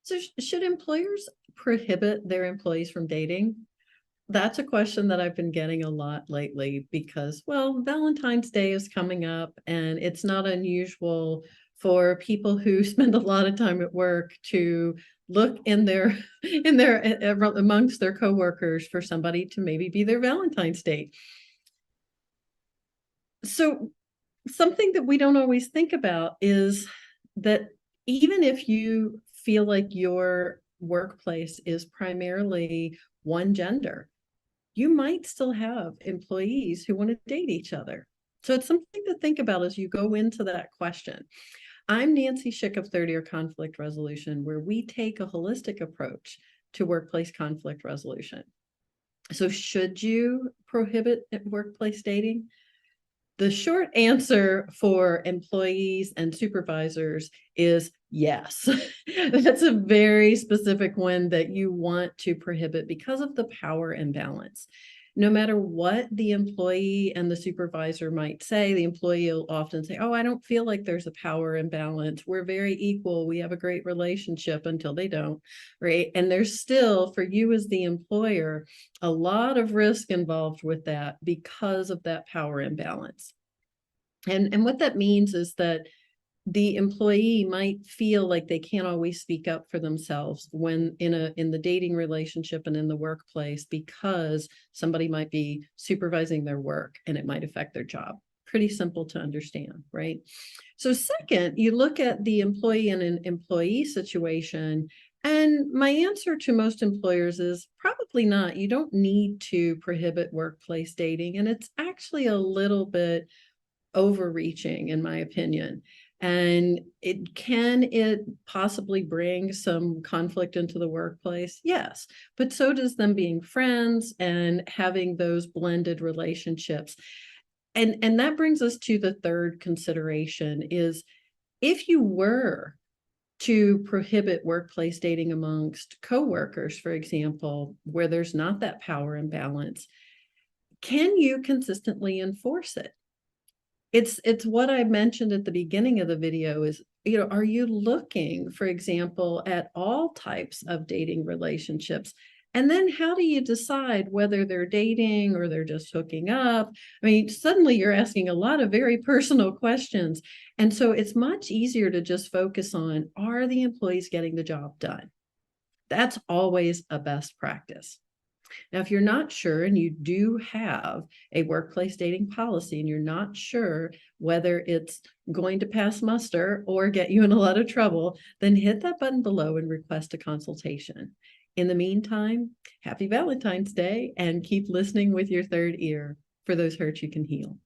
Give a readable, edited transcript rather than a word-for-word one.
So should employers prohibit their employees from dating? That's a question that I've been getting a lot lately because, well, Valentine's Day is coming up, and it's not unusual for people who spend a lot of time at work to look in their amongst their coworkers for somebody to maybe be their Valentine's date. So something that we don't always think about is that even if you feel like your workplace is primarily one gender, you might still have employees who want to date each other. So it's something to think about as you go into that question. I'm Nancy Schick of Third Year Conflict Resolution, where we take a holistic approach to workplace conflict resolution. So should you prohibit workplace dating? The short answer for employees and supervisors is yes. That's a very specific one that you want to prohibit because of the power imbalance. No matter what the employee and the supervisor might say, the employee will often say, "Oh, I don't feel like there's a power imbalance. We're very equal. We have a great relationship," until they don't, right? And there's still, for you as the employer, a lot of risk involved with that because of that power imbalance. And what that means is that the employee might feel like they can't always speak up for themselves when in the dating relationship and in the workplace, because somebody might be supervising their work and it might affect their job. Pretty simple to understand, right? So second, you look at the employee and an employee situation, and my answer to most employers is probably not. You don't need to prohibit workplace dating, and it's actually a little bit overreaching, in my opinion. And can it possibly bring some conflict into the workplace? Yes, but so does them being friends and having those blended relationships. And that brings us to the third consideration is, if you were to prohibit workplace dating amongst coworkers, for example, where there's not that power imbalance, can you consistently enforce it? It's what I mentioned at the beginning of the video is, are you looking, for example, at all types of dating relationships? And then how do you decide whether they're dating or they're just hooking up? I mean, suddenly you're asking a lot of very personal questions. And so it's much easier to just focus on, are the employees getting the job done? That's always a best practice. Now, if you're not sure and you do have a workplace dating policy and you're not sure whether it's going to pass muster or get you in a lot of trouble, then hit that button below and request a consultation. In the meantime, happy Valentine's Day, and keep listening with your third ear for those hurts you can heal.